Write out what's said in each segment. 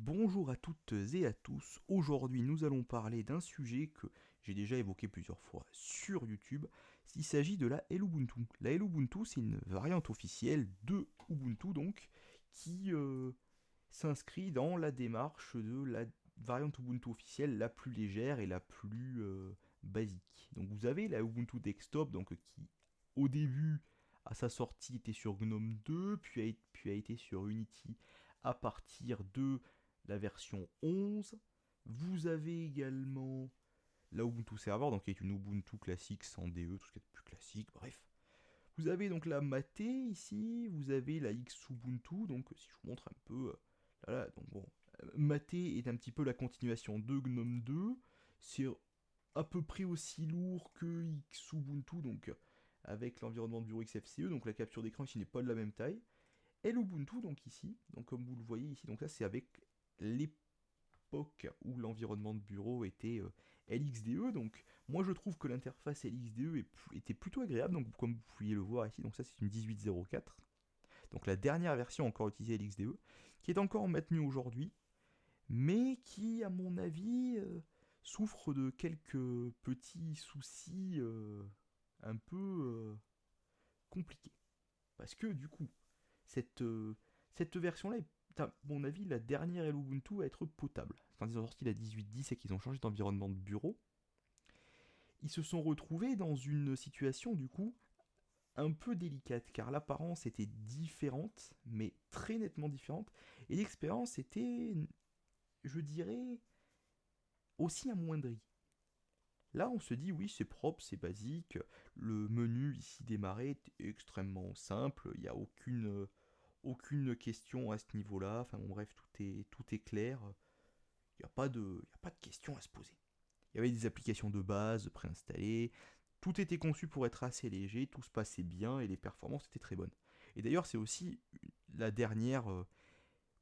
Bonjour à toutes et à tous. Aujourd'hui, nous allons parler d'un sujet que j'ai déjà évoqué plusieurs fois sur YouTube. Il s'agit de la Ubuntu. La Ubuntu, c'est une variante officielle de Ubuntu, donc, qui s'inscrit dans la démarche de la variante Ubuntu officielle la plus légère et la plus basique. Donc, vous avez la Ubuntu Desktop, donc, qui, au début, à sa sortie, était sur GNOME 2, puis a été sur Unity à partir de la version 11. Vous avez également la Ubuntu Server, donc qui est une Ubuntu classique sans DE, tout ce qui est plus classique, bref. Vous avez donc la Mate ici, vous avez la Xubuntu, donc si je vous montre un peu, là, donc bon, Mate est un petit peu la continuation de GNOME 2, c'est à peu près aussi lourd que Xubuntu, donc avec l'environnement de bureau XFCE, donc la capture d'écran ici n'est pas de la même taille. Et l'Ubuntu, donc ici, donc comme vous le voyez ici, donc là c'est avec l'époque où l'environnement de bureau était LXDE, donc moi je trouve que l'interface LXDE était plutôt agréable, donc comme vous pouviez le voir ici, donc ça c'est une 18.04, donc la dernière version encore utilisée LXDE, qui est encore maintenue aujourd'hui, mais qui à mon avis souffre de quelques petits soucis un peu compliqués. Parce que du coup, cette, euh, cette version-là est, à mon avis, la dernière Ubuntu à être potable. Quand ils ont sorti la 18.10 et qu'ils ont changé d'environnement de bureau, ils se sont retrouvés dans une situation, du coup, un peu délicate, car l'apparence était différente, mais très nettement différente, et l'expérience était, je dirais, aussi amoindrie. Là, on se dit, oui, c'est propre, c'est basique, le menu ici démarrer est extrêmement simple, il n'y a aucune question à ce niveau-là. Enfin bon, bref, tout est clair. Il n'y a pas de questions à se poser. Il y avait des applications de base préinstallées. Tout était conçu pour être assez léger, tout se passait bien et les performances étaient très bonnes. Et d'ailleurs, c'est aussi la dernière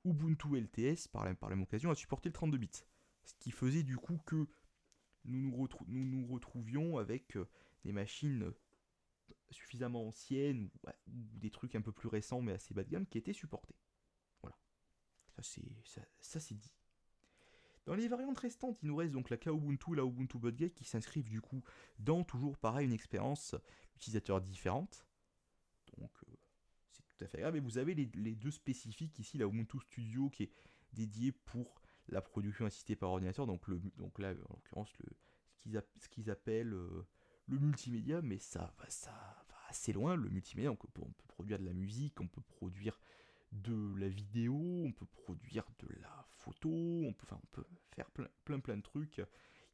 Ubuntu LTS, par la même occasion, à supporter le 32 bits. Ce qui faisait du coup que nous retrouvions avec des machines suffisamment anciennes ou des trucs un peu plus récents mais assez bas de gamme qui étaient supportés. Voilà, ça c'est dit. Dans les variantes restantes, il nous reste donc la Kubuntu et la Ubuntu Budget qui s'inscrivent du coup dans toujours pareil une expérience utilisateur différente. Donc c'est tout à fait agréable. Et vous avez les deux spécifiques ici, la Ubuntu Studio qui est dédiée pour la production assistée par ordinateur, donc là en l'occurrence ce qu'ils appellent le multimédia, mais ça va assez loin, le multimédia, on peut produire de la musique, on peut produire de la vidéo, on peut produire de la photo, on peut faire plein de trucs.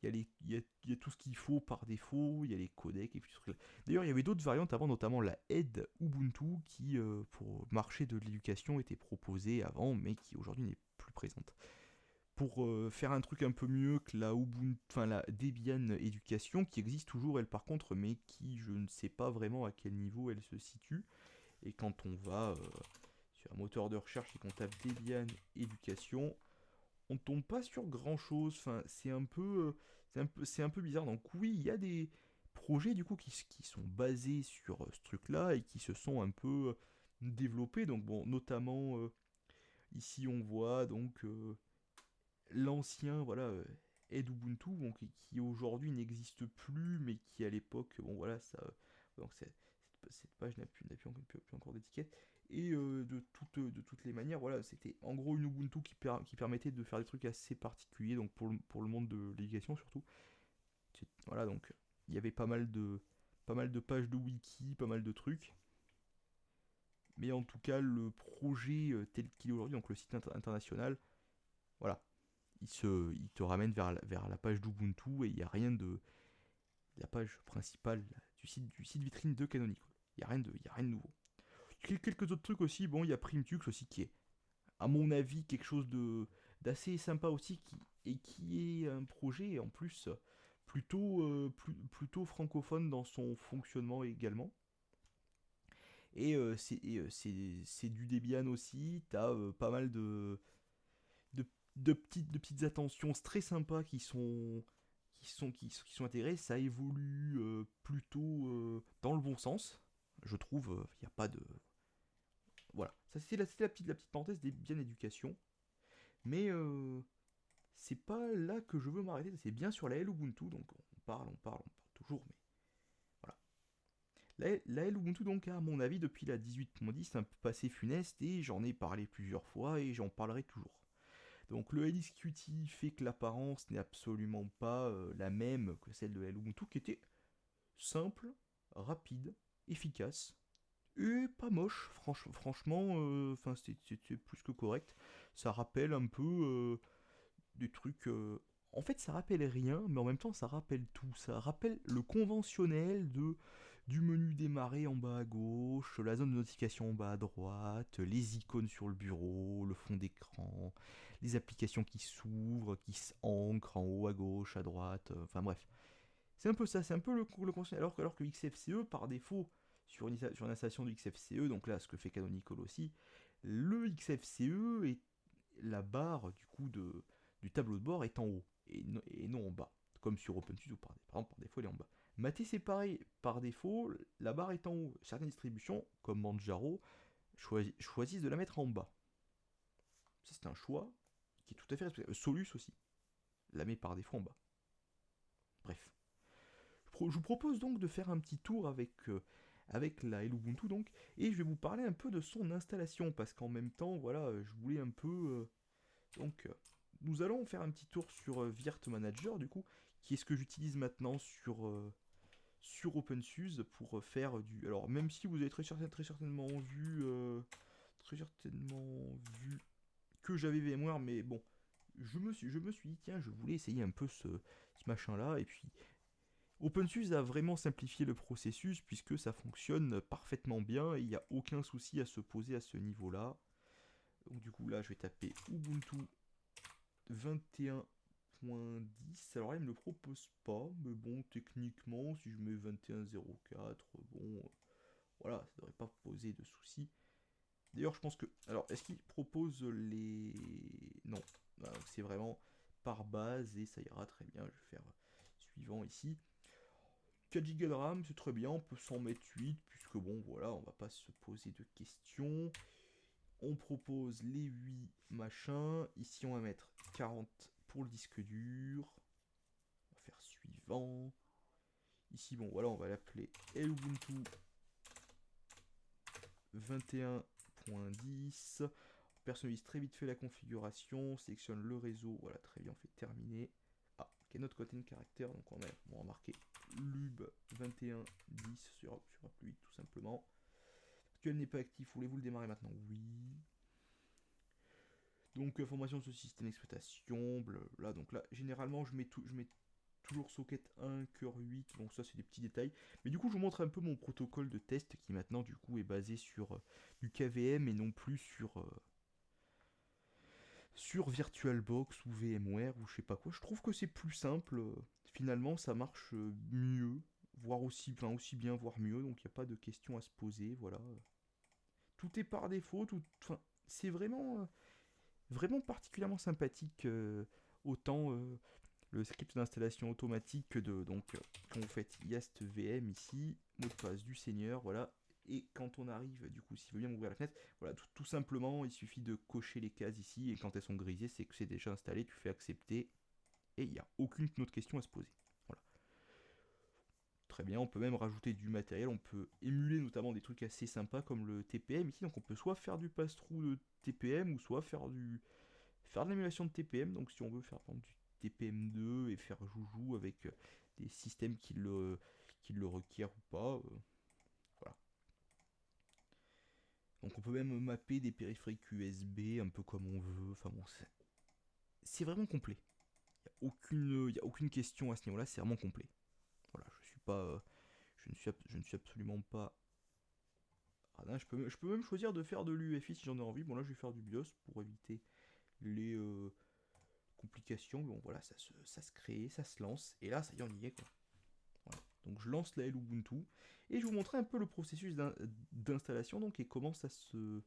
Il y a tout ce qu'il faut par défaut, il y a les codecs et puis tout. D'ailleurs, il y avait d'autres variantes avant, notamment la Aide Ubuntu, qui, pour le marché de l'éducation, était proposée avant, mais qui aujourd'hui n'est plus présente. Pour faire un truc un peu mieux que la Ubuntu, enfin la Debian Éducation, qui existe toujours elle par contre, mais qui je ne sais pas vraiment à quel niveau elle se situe. Et quand on va sur un moteur de recherche et qu'on tape Debian Éducation, on tombe pas sur grand chose. Enfin, c'est un peu bizarre. Donc oui, il y a des projets du coup qui sont basés sur ce truc-là et qui se sont un peu développés. Donc bon, notamment ici on voit donc l'ancien voilà Ed Ubuntu, donc, qui aujourd'hui n'existe plus, mais qui à l'époque, bon voilà, ça, donc cette page n'a plus encore d'étiquette. Et de toutes les manières, voilà, c'était en gros une Ubuntu qui permettait de faire des trucs assez particuliers, donc pour le monde de l'éducation surtout. Voilà, donc il y avait pas mal de pages de wiki, pas mal de trucs. Mais en tout cas, le projet tel qu'il est aujourd'hui, donc le site international, voilà, il te ramène vers la page d'Ubuntu et il n'y a rien de la page principale du site vitrine de Canonical. Il y a rien de nouveau. Quelques autres trucs aussi, bon, il y a Primtux aussi qui est, à mon avis, quelque chose d'assez sympa aussi et qui est un projet en plus plutôt francophone dans son fonctionnement également. Et c'est du Debian aussi, t'as pas mal de, de petites attentions très sympas qui sont intégrées. Ça évolue plutôt dans le bon sens, je trouve. Il n'y a pas de. Voilà, ça c'était la petite parenthèse des bien éducation. Mais c'est pas là que je veux m'arrêter, c'est bien sur la Ubuntu, donc on parle toujours, mais voilà. La Ubuntu, donc, à mon avis, depuis la 18.10, un peu passé funeste, et j'en ai parlé plusieurs fois, et j'en parlerai toujours. Donc le LXQT fait que l'apparence n'est absolument pas la même que celle de Ubuntu, qui était simple, rapide, efficace, et pas moche, franchement, c'était plus que correct. Ça rappelle un peu des trucs. En fait, ça rappelle rien, mais en même temps, ça rappelle tout. Ça rappelle le conventionnel du menu démarrer en bas à gauche, la zone de notification en bas à droite, les icônes sur le bureau, le fond d'écran, les applications qui s'ouvrent, qui s'ancrent en haut à gauche, à droite, enfin bref. C'est un peu ça, c'est un peu le conventionnel. Alors que XFCE, par défaut, sur une installation du XFCE, donc là, ce que fait Canonical aussi, le XFCE est la barre du coup du tableau de bord est en haut et non en bas, comme sur OpenSUSE par exemple, par défaut elle est en bas. Maté c'est pareil, par défaut la barre est en haut. Certaines distributions, comme Manjaro, choisissent de la mettre en bas. Ça c'est un choix qui est tout à fait respectable. Solus aussi la met par défaut en bas. Bref. Je vous propose donc de faire un petit tour avec la Ubuntu donc, et je vais vous parler un peu de son installation, parce qu'en même temps, voilà, je voulais un peu nous allons faire un petit tour sur Virt Manager, du coup, qui est ce que j'utilise maintenant sur OpenSUSE pour faire du. Alors, même si vous avez très certainement vu que j'avais VMware, mais bon, je me suis dit, tiens, je voulais essayer un peu ce machin-là, et puis OpenSUSE a vraiment simplifié le processus puisque ça fonctionne parfaitement bien et il n'y a aucun souci à se poser à ce niveau-là. Donc, du coup, là, je vais taper Ubuntu 21.10. Alors là, il me le propose pas, mais bon, techniquement, si je mets 21.04, bon, voilà, ça devrait pas poser de soucis. D'ailleurs, je pense que. Alors, est-ce qu'il propose les. Non, c'est vraiment par base et ça ira très bien. Je vais faire suivant ici. 4 Go de RAM, c'est très bien, on peut s'en mettre 8, puisque bon, voilà, on va pas se poser de questions. On propose les 8 machins. Ici, on va mettre 40 pour le disque dur. On va faire suivant. Ici, bon, voilà, on va l'appeler Ubuntu 21.10. On personnalise très vite fait la configuration. Sélectionne le réseau. Voilà, très bien, on fait terminer. Ah, ok, notre content caractère. Donc, on va marquer lub 21.10 sur plus vite, tout simplement. Actuel n'est pas actif. Voulez-vous le démarrer maintenant? Oui. Donc, information de ce système d'exploitation, là, donc là, généralement, je mets toujours socket 1, cœur 8, donc ça, c'est des petits détails. Mais du coup, je vous montre un peu mon protocole de test qui maintenant, du coup, est basé sur du KVM et non plus sur VirtualBox ou VMware ou je sais pas quoi. Je trouve que c'est plus simple. Finalement, ça marche mieux, voire aussi bien, voire mieux, donc il n'y a pas de questions à se poser, voilà. Tout est par défaut, c'est vraiment particulièrement sympathique, autant le script d'installation automatique donc quand vous faites yast vm ici, mot de passe du seigneur, voilà, et quand on arrive, du coup, s'il veut bien ouvrir la fenêtre, voilà, tout simplement, il suffit de cocher les cases ici, et quand elles sont grisées, c'est que c'est déjà installé, tu fais accepter, et il n'y a aucune autre question à se poser. Voilà. Très bien, on peut même rajouter du matériel, on peut émuler notamment des trucs assez sympas comme le TPM ici, donc on peut soit faire du pass-through de TPM, ou soit faire de l'émulation de TPM, donc si on veut faire par exemple, du TPM2 et faire joujou avec des systèmes qui le requièrent ou pas, voilà. Donc on peut même mapper des périphériques USB un peu comme on veut, enfin bon, c'est vraiment complet. Il y a aucune question à ce niveau-là, c'est vraiment complet. Voilà, je ne suis absolument pas. Ah non, je peux même choisir de faire de l'UEFI si j'en ai envie. Bon là je vais faire du BIOS pour éviter les complications. Bon voilà, ça se crée, ça se lance, et là ça y est, on y est quoi. Voilà. Donc je lance la Ubuntu et je vous montrer un peu le processus d'installation donc et comment ça se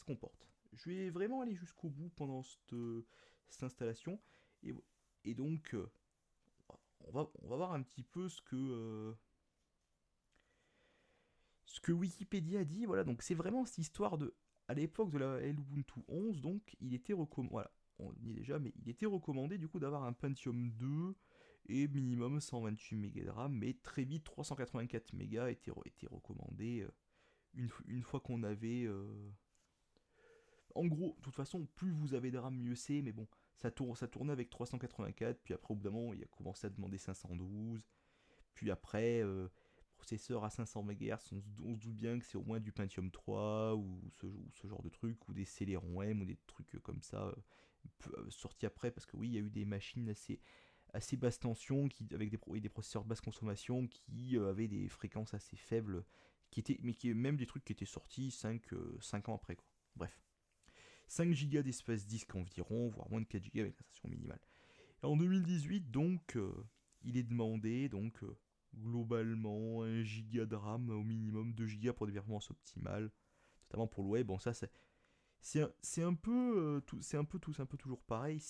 comporte. Je vais vraiment aller jusqu'au bout pendant cette installation et, et donc on va voir un petit peu ce que Wikipédia dit. Voilà, donc c'est vraiment cette histoire de à l'époque de la Ubuntu 11, donc, il était recommandé, voilà, on y est déjà, mais il était recommandé du coup d'avoir un Pentium 2 et minimum 128 mégas de RAM, mais très vite 384 mégas était recommandé une fois qu'on avait... En gros, de toute façon, plus vous avez de RAM, mieux c'est, mais bon, ça tournait avec 384, puis après au bout d'un moment, il a commencé à demander 512, puis après, processeur à 500 MHz, on se doute bien que c'est au moins du Pentium 3 ou ce genre de truc, ou des Celeron M ou des trucs comme ça, sortis après, parce que oui, il y a eu des machines assez basse tension, avec des processeurs basse consommation qui avaient des fréquences assez faibles, mais qui même des trucs qui étaient sortis 5 ans après, quoi. Bref. 5 Go d'espace disque environ, voire moins de 4 Go avec la station minimale. Et en 2018, donc, il est demandé, donc, globalement, 1 Go de RAM au minimum, 2 Go pour des performances optimales, notamment pour le web. Bon, ça, c'est un peu, c'est un peu toujours pareil.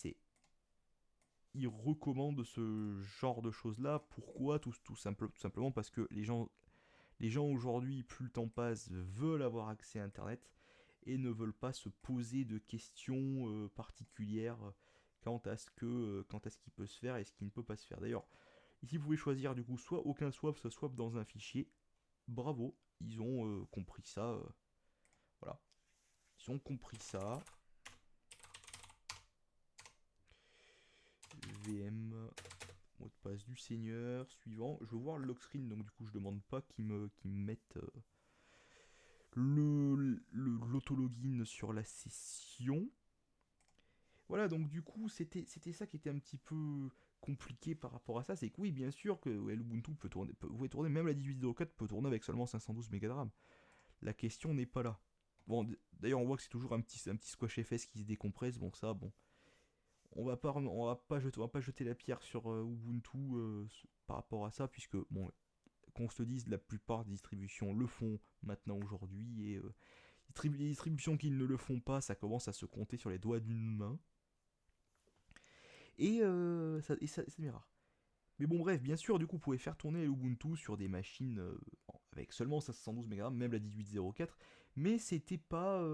Ils recommandent ce genre de choses-là. Pourquoi tout simplement parce que les gens aujourd'hui, plus le temps passe, veulent avoir accès à Internet et ne veulent pas se poser de questions particulières quant à ce qui peut se faire et ce qui ne peut pas se faire. D'ailleurs, ici vous pouvez choisir du coup soit aucun swap, soit swap dans un fichier. Bravo, ils ont compris ça. Voilà, ils ont compris ça. VM, mot de passe du seigneur, suivant. Je veux voir le lock screen, donc du coup je demande pas qu'ils me mettent l'autologin sur la session. Voilà, donc du coup, c'était ça qui était un petit peu compliqué par rapport à ça. C'est que oui, bien sûr que Ubuntu vous pouvez tourner, même la 18.04 peut tourner avec seulement 512 mégas de RAM. La question n'est pas là. Bon, d'ailleurs, on voit que c'est toujours un petit squash FS qui se décompresse. Bon, ça, bon. On va pas jeter la pierre sur Ubuntu par rapport à ça, puisque, bon, qu'on se le dise, la plupart des distributions le font maintenant aujourd'hui, et les distributions qui ne le font pas, ça commence à se compter sur les doigts d'une main. Ça devient rare. Mais bon, bref, bien sûr, du coup, vous pouvez faire tourner l'Ubuntu sur des machines avec seulement 512 MB, même la 1804, mais c'était pas.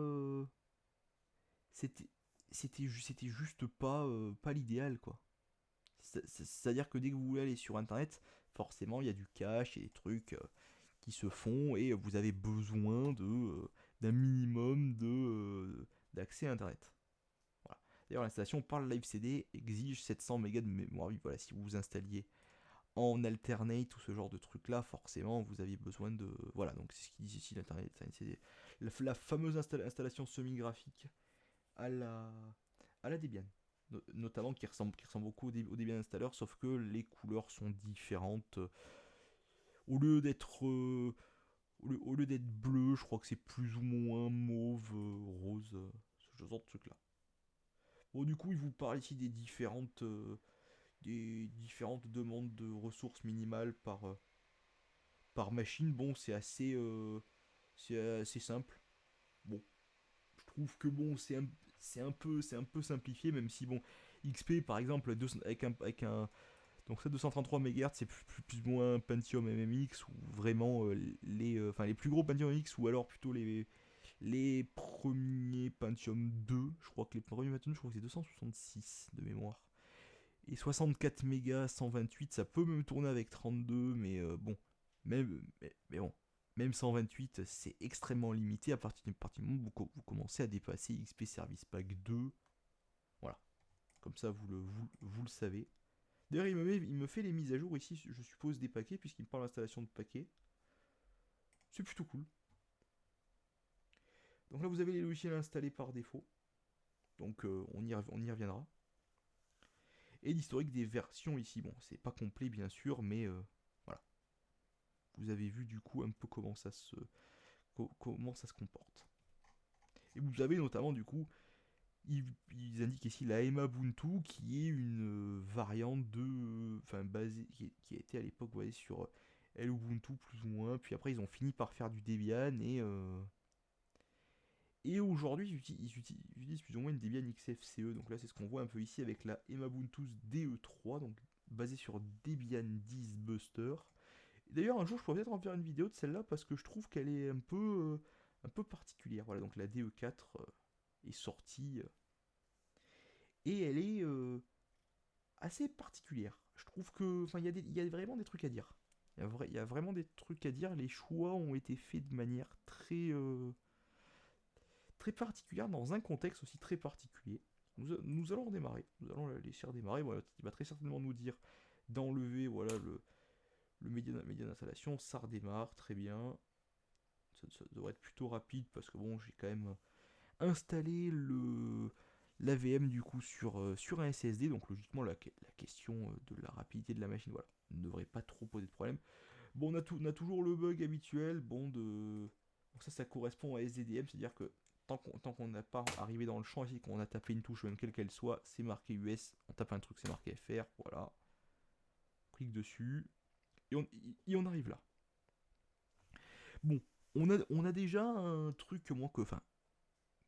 C'était, c'était juste pas l'idéal, quoi. C'est-à-dire que dès que vous voulez aller sur Internet, forcément, il y a du cache, il y a des trucs qui se font, et vous avez besoin d'un minimum d'accès à Internet. Voilà. D'ailleurs, l'installation par le Live CD exige 700 mégas de mémoire. Oui, voilà, si vous vous installiez en alternate ou ce genre de truc là, forcément vous aviez besoin de. Voilà, donc c'est ce qu'ils disent ici, l'alternate, c'est la fameuse installation semi-graphique à la Debian. Notamment qui ressemble beaucoup au Debian Installer, sauf que les couleurs sont différentes. Au lieu d'être. Au lieu d'être bleu, je crois que c'est plus ou moins mauve, rose, ce genre de truc là. Bon, du coup, il vous parle ici des différentes demandes de ressources minimales par machine. Bon, c'est assez simple. Bon, je trouve que bon, c'est un peu simplifié, même si bon, XP par exemple, donc ça 233 MHz, c'est plus ou moins Pentium MMX ou vraiment enfin les plus gros Pentium MMX ou alors plutôt les premiers Pentium 2. Je crois que les premiers Pentium, je crois que c'est 266 de mémoire. Et 64 mégas, 128, ça peut même tourner avec 32, mais bon, mais bon, même 128, c'est extrêmement limité à partir du moment où vous commencez à dépasser XP Service Pack 2. Voilà, comme ça vous le savez. D'ailleurs, il me fait les mises à jour ici, je suppose, des paquets, puisqu'il me parle d'installation de paquets. C'est plutôt cool. Donc là, vous avez les logiciels installés par défaut. Donc on y reviendra. Et l'historique des versions ici. Bon, c'est pas complet bien sûr, mais voilà. Vous avez vu du coup un peu comment ça se comporte. Et vous avez notamment du coup, ils indiquent ici la Emabuntu qui est une variante enfin basée, qui a été à l'époque basée sur Ubuntu plus ou moins. Puis après ils ont fini par faire du Debian et aujourd'hui ils utilisent plus ou moins une Debian XFCE. Donc là c'est ce qu'on voit un peu ici avec la Emabuntu DE3, donc basée sur Debian 10 Buster. D'ailleurs, un jour, je pourrais peut-être en faire une vidéo de celle-là parce que je trouve qu'elle est un peu particulière. Voilà, donc la DE4 est sortie et elle est assez particulière. Je trouve que, enfin, il y a vraiment des trucs à dire. Il y a vraiment des trucs à dire. Les choix ont été faits de manière très particulière, dans un contexte aussi très particulier. Nous allons redémarrer. Nous allons la laisser redémarrer. Voilà, il va très certainement nous dire d'enlever voilà, le média d'installation. Ça redémarre, très bien. Ça devrait être plutôt rapide parce que bon, j'ai quand même installé l'AVM du coup sur un SSD. Donc logiquement, la question de la rapidité de la machine, voilà, ne devrait pas trop poser de problème. Bon, on a toujours le bug habituel, bon, ça correspond à SDDM, c'est-à-dire que tant qu'on n'a pas arrivé dans le champ ici, qu'on a tapé une touche, même quelle qu'elle soit, c'est marqué US, on tape un truc, c'est marqué FR, voilà. On clique dessus, et on arrive là. Bon, on a déjà un truc que moi,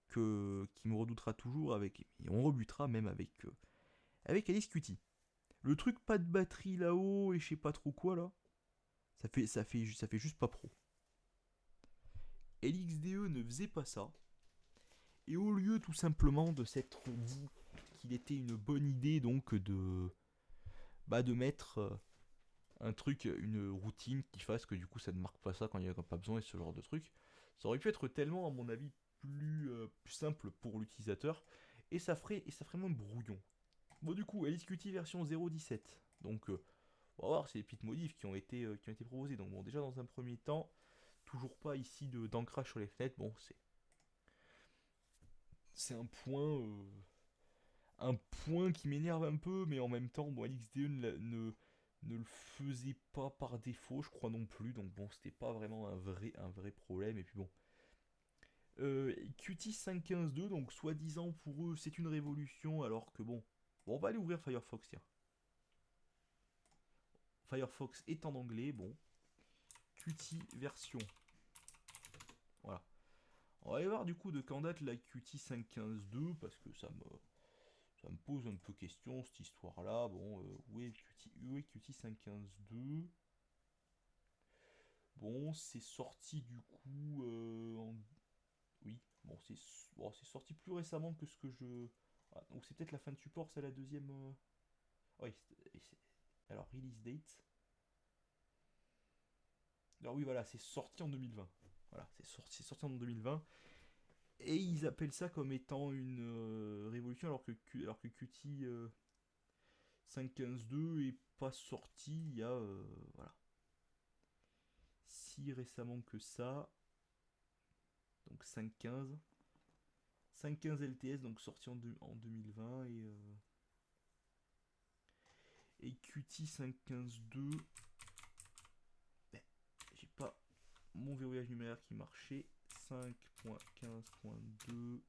qui me redoutera toujours avec, et on rebutera même avec Alice Qt. Le truc pas de batterie là-haut et je sais pas trop quoi là, ça fait juste pas pro. LXDE ne faisait pas ça. Et au lieu tout simplement de s'être dit qu'il était une bonne idée donc de mettre un truc, une routine qui fasse que du coup ça ne marque pas ça quand il n'y a pas besoin et ce genre de truc, ça aurait pu être tellement à mon avis plus simple pour l'utilisateur et ça ferait moins brouillon. Bon du coup, LXQT version 0.17. Donc on va voir ces petites modifs qui ont été proposées. Donc bon déjà dans un premier temps, toujours pas ici d'ancrage sur les fenêtres. Bon c'est un point qui m'énerve un peu, mais en même temps, bon, LXDE ne le faisait pas par défaut, je crois non plus, donc bon, c'était pas vraiment un vrai problème, et puis bon. Qt 5.15.2, donc soi-disant pour eux, c'est une révolution, alors que bon, on va aller ouvrir Firefox, tiens. Firefox est en anglais, bon. Qt version, voilà. On va aller voir du coup de quand date la Qt 5.15.2, parce que ça me pose un peu question cette histoire-là. Bon, où est Qt 5.15.2? Bon, c'est sorti du coup oui, bon, c'est sorti plus récemment que ce que je... Ah, donc c'est peut-être la fin de support, c'est la deuxième... Ah oui, alors, release date. Alors oui, voilà, c'est sorti en 2020. Voilà, c'est sorti en 2020. Et ils appellent ça comme étant une révolution alors que Qt 5.15.2 est pas sorti il y a voilà, si récemment que ça. Donc 5.15. 5.15 LTS, donc sorti en 2020. Et Qt 5.15.2. Ben, j'ai pas mon verrouillage numéraire qui marchait. 5.15.2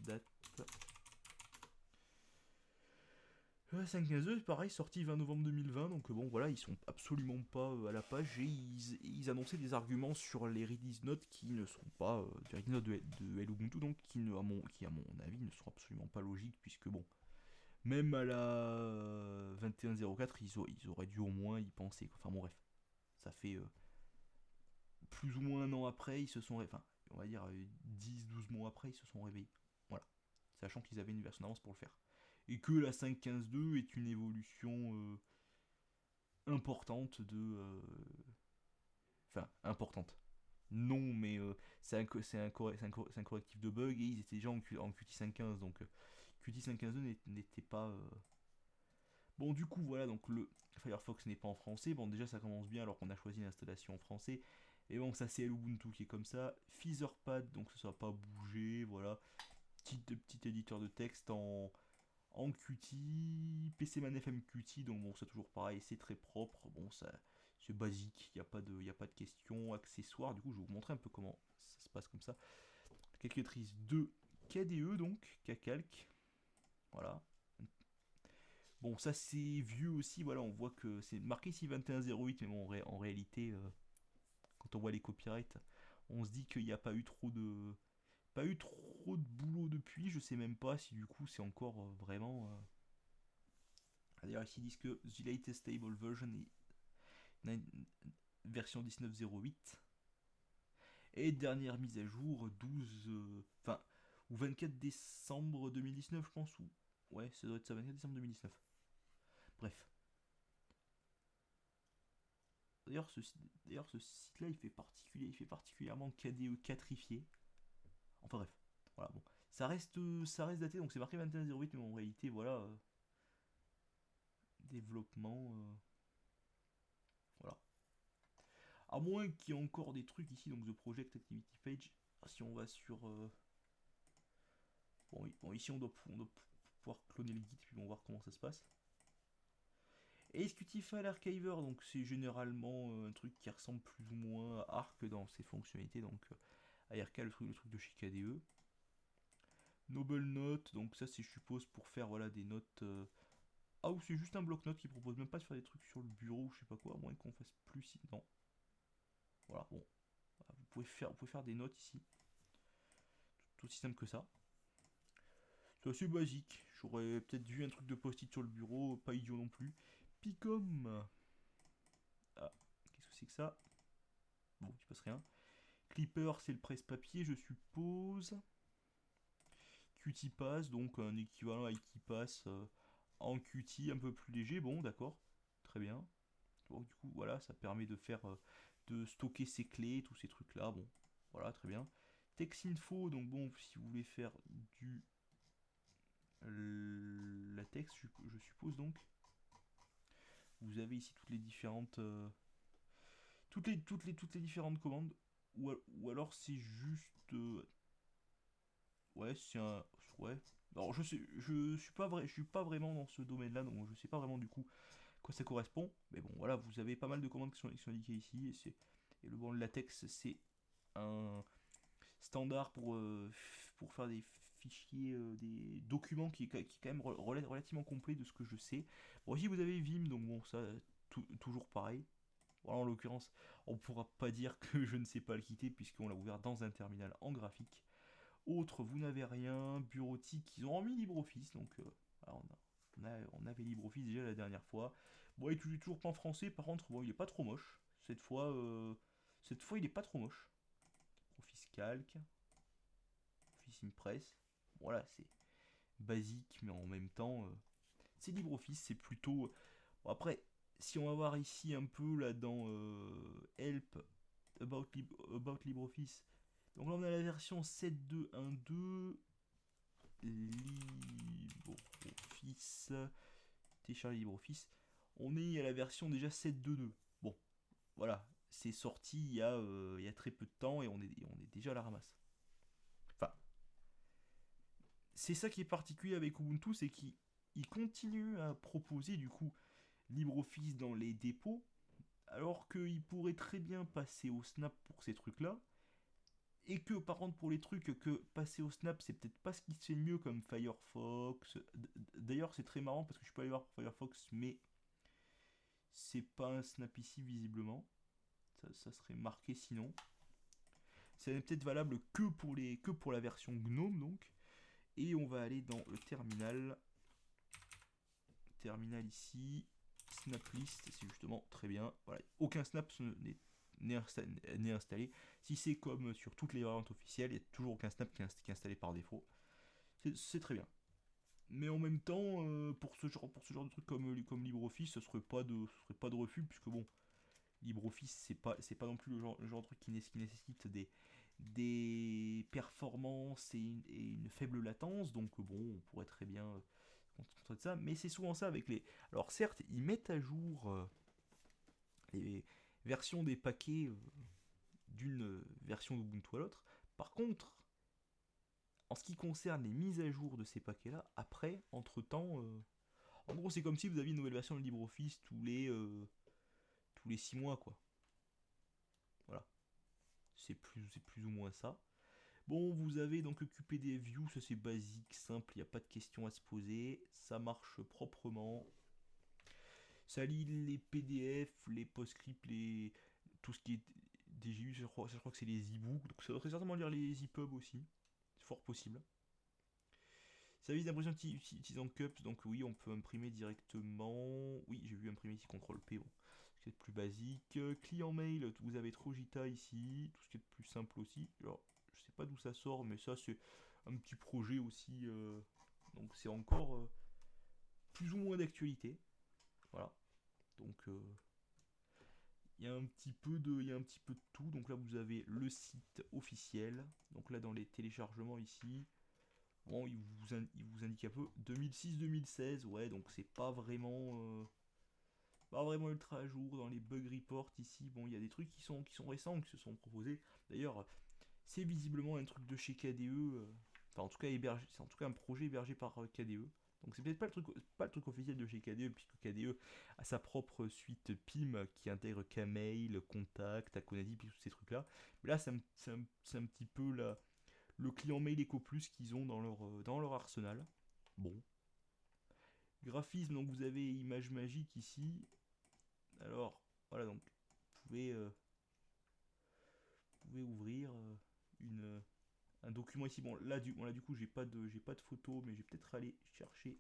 date. 5.15.2, pareil, sorti 20 novembre 2020, donc bon voilà, ils sont absolument pas à la page et ils annonçaient des arguments sur les release notes qui ne sont pas des release notes de Ubuntu, donc qui à mon avis ne sont absolument pas logiques, puisque bon, même à la 21.04, ils auraient dû au moins y penser, quoi. Enfin bon bref, ça fait plus ou moins un an après, ils se sont enfin on va dire 10-12 mois après, ils se sont réveillés. Voilà, sachant qu'ils avaient une version d'avance pour le faire. Et que la 5.15.2 est une évolution importante enfin, importante. Non, mais c'est un correctif de bug et ils étaient déjà en Qt 5.15, donc Qt 5.15.2 n'était pas... Bon, du coup, voilà, donc le Firefox n'est pas en français. Bon, déjà, ça commence bien alors qu'on a choisi l'installation en français. Et bon, ça, c'est Ubuntu qui est comme ça. Featherpad, donc ça va pas bouger, voilà. Petit éditeur de texte en Qt, PCman FM Qt, donc bon, c'est toujours pareil, c'est très propre, bon, ça, c'est basique, y a pas de questions, accessoires, du coup, je vais vous montrer un peu comment ça se passe comme ça. Calculatrice de KDE, donc, Kcalc, voilà. Bon, ça c'est vieux aussi, voilà, on voit que c'est marqué ici 2108, mais bon, en réalité, quand on voit les copyrights, on se dit qu'il n'y a pas eu trop de boulot depuis, je sais même pas si du coup c'est encore vraiment... D'ailleurs, ici ils disent que the latest stable version est version 19.08. Et dernière mise à jour, ou 24 décembre 2019, je pense, ou... Ouais, ça doit être ça, 24 décembre 2019. Bref. D'ailleurs, ce site-là, il fait particulièrement KDE 4ifié. Enfin bref, voilà, bon. Ça reste daté, donc c'est marqué 21.08, mais en réalité, voilà, développement, voilà. À moins qu'il y ait encore des trucs ici, donc The Project Activity Page, si on va sur... Bon, oui, bon, ici on doit pouvoir cloner le guide, puis on va voir comment ça se passe. Et Executive File Archiver, donc c'est généralement un truc qui ressemble plus ou moins à Arc dans ses fonctionnalités, donc ARK, le truc de chez KDE. Noble Note, donc ça c'est je suppose pour faire voilà des notes. Ah, ou c'est juste un bloc-notes qui propose même pas de faire des trucs sur le bureau ou je sais pas quoi, à moins qu'on fasse plus si. Non. Voilà, bon. Vous pouvez faire des notes ici. Tout aussi simple que ça. C'est assez basique. J'aurais peut-être vu un truc de post-it sur le bureau, pas idiot non plus. Picom. Ah, qu'est-ce que c'est que ça? Bon, il se passe rien. Clipper, c'est le presse-papier, je suppose. QT-Pass, donc un équivalent à Equipass en QT, un peu plus léger. Bon, d'accord. Très bien. Donc, du coup, voilà, ça permet de faire, de stocker ses clés, tous ces trucs-là. Bon, voilà, très bien. Texinfo, donc bon, si vous voulez faire du latex, je suppose donc. Vous avez ici toutes les différentes, toutes les différentes commandes. Ou alors c'est juste, ouais, c'est un, ouais. Alors je suis pas vraiment dans ce domaine-là, donc je sais pas vraiment du coup à quoi ça correspond. Mais bon, voilà, vous avez pas mal de commandes qui sont indiquées ici, et le bon le latex, c'est un standard pour faire des fichiers, des documents qui est quand même relativement complet de ce que je sais. Bon, ici vous avez Vim, donc bon, ça, toujours pareil. Voilà, en l'occurrence, on pourra pas dire que je ne sais pas le quitter, puisqu'on l'a ouvert dans un terminal en graphique. Autre, vous n'avez rien. Bureautique, ils ont remis LibreOffice, donc on avait LibreOffice déjà la dernière fois. Bon, il est toujours pas en français, par contre, bon, il est pas trop moche. Cette fois, il est pas trop moche. Office Calc, Office Impress. Voilà, c'est basique, mais en même temps, c'est LibreOffice, c'est plutôt. Bon, après, si on va voir ici un peu là dans Help about LibreOffice. Donc là, on a la version 7.2.1.2. LibreOffice. Télécharger LibreOffice. On est à la version déjà 7.2.2. Bon, voilà. C'est sorti il y a très peu de temps et on est déjà à la ramasse. Enfin, c'est ça qui est particulier avec Ubuntu, c'est qu'il continue à proposer du coup LibreOffice dans les dépôts, alors qu'il pourrait très bien passer au Snap pour ces trucs-là, et que par contre pour les trucs que passer au Snap c'est peut-être pas ce qui se fait le mieux comme Firefox. D'ailleurs c'est très marrant parce que je suis pas allé voir pour Firefox, mais c'est pas un Snap ici visiblement. Ça serait marqué sinon. Ça n'est peut-être valable que pour la version GNOME donc. Et on va aller dans le terminal. Terminal ici. Snap list, c'est justement très bien. Voilà, aucun snap n'est installé. Si c'est comme sur toutes les variantes officielles, il n'y a toujours aucun snap qui est installé par défaut. C'est très bien. Mais en même temps, pour ce genre de truc comme LibreOffice, ce serait pas de refus, puisque bon, LibreOffice, c'est pas non plus le genre de truc qui nécessite des performances et une faible latence, donc bon, on pourrait très bien contenter de ça, mais c'est souvent ça avec les... Alors certes, ils mettent à jour les versions des paquets d'une version d'Ubuntu à l'autre. Par contre, en ce qui concerne les mises à jour de ces paquets-là, après, entre-temps, en gros, c'est comme si vous aviez une nouvelle version de LibreOffice tous les 6 mois, quoi. Voilà. C'est plus ou moins ça. Bon, vous avez donc le QPDF View, ça c'est basique, simple, il n'y a pas de questions à se poser. Ça marche proprement. Ça lit les PDF, les PostScript, tout ce qui est DGU, je crois que c'est les e-books. Donc ça devrait certainement lire les EPUB aussi. C'est fort possible. Service d'impression utilisant Cups, donc oui, on peut imprimer directement. Oui, j'ai vu imprimer ici CTRL P. Bon. ce qui est plus basique. Client mail, vous avez Trojita ici, tout ce qui est plus simple aussi. Alors, je sais pas d'où ça sort, mais ça c'est un petit projet aussi. Donc c'est encore plus ou moins d'actualité. Voilà. Donc il y a un petit peu de tout. Donc là vous avez le site officiel. Donc là dans les téléchargements ici, bon il vous indique un peu 2006-2016. Ouais, donc c'est pas vraiment ultra à jour. Dans les bug reports ici, bon il y a des trucs qui sont récents, qui se sont proposés. D'ailleurs c'est visiblement un truc de chez KDE. Enfin en tout cas hébergé, c'est en tout cas un projet hébergé par KDE. Donc c'est peut-être pas le truc officiel de chez KDE, puisque KDE a sa propre suite PIM qui intègre Kmail, Contact, Akonadi, puis tous ces trucs-là. Mais là, c'est un petit peu le client mail EcoPlus qu'ils ont dans leur arsenal. Bon. Graphisme, donc vous avez Image Magique ici. Alors, voilà, donc vous pouvez ouvrir une, un document ici. Bon, là, du coup, j'ai pas de photo, mais je vais peut-être aller chercher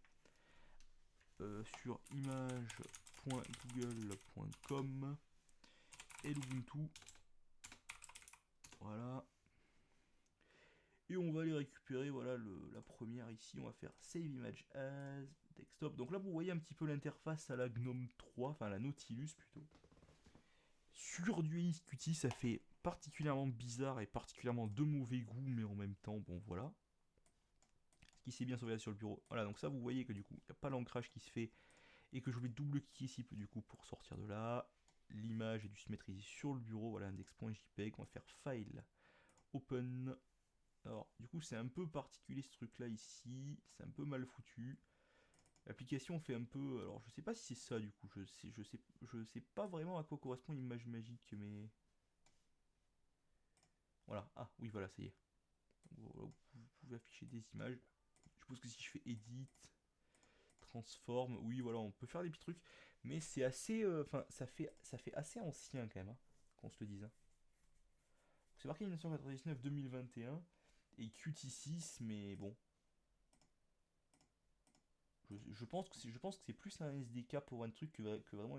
sur image.google.com et l'Ubuntu. Voilà. Et on va aller récupérer voilà, la première ici. On va faire Save Image as Desktop. Donc là, vous voyez un petit peu l'interface à la GNOME 3, enfin la Nautilus plutôt. Sur du Qt, ça fait particulièrement bizarre et particulièrement de mauvais goût, mais en même temps, bon voilà. Ce qui s'est bien sauvé sur le bureau. Voilà, donc ça, vous voyez que du coup, il n'y a pas l'ancrage qui se fait et que je vais double-cliquer ici du coup pour sortir de là. L'image est dû se mettre ici sur le bureau. Voilà, index.jpg. On va faire File, Open. Alors, du coup, c'est un peu particulier ce truc-là ici. C'est un peu mal foutu. L'application fait un peu. Alors, je sais pas si c'est ça du coup. Je sais pas vraiment à quoi correspond l'image magique, mais. Voilà. Ah, oui, voilà, ça y est. Vous pouvez afficher des images. Je suppose que si je fais Edit, Transform, oui, voilà, on peut faire des petits trucs. Mais c'est assez. Enfin, ça fait assez ancien quand même, hein, qu'on se le dise. Hein. C'est marqué 1999-2021 et Qt6, mais bon. Je pense que c'est plus un SDK pour un truc que vraiment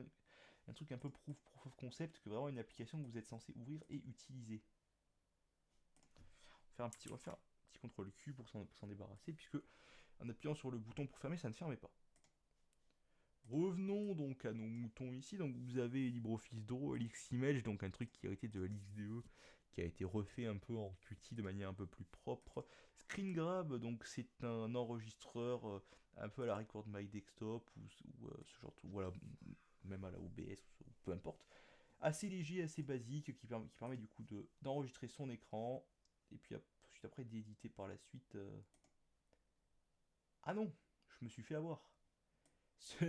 un truc un peu proof of concept que vraiment une application que vous êtes censé ouvrir et utiliser. On va faire un petit contrôle Q pour s'en débarrasser, puisque en appuyant sur le bouton pour fermer, ça ne fermait pas. Revenons donc à nos moutons ici. Donc vous avez LibreOffice Draw, LXImage, donc un truc qui a été de LXDE, qui a été refait un peu en Qt de manière un peu plus propre. Screen Grab, donc c'est un enregistreur un peu à la Record My Desktop ou ce genre de voilà, même à la OBS ou peu importe. Assez léger, assez basique, qui permet du coup d'enregistrer son écran et puis ensuite après d'éditer par la suite. Ah non, je me suis fait avoir. Ce,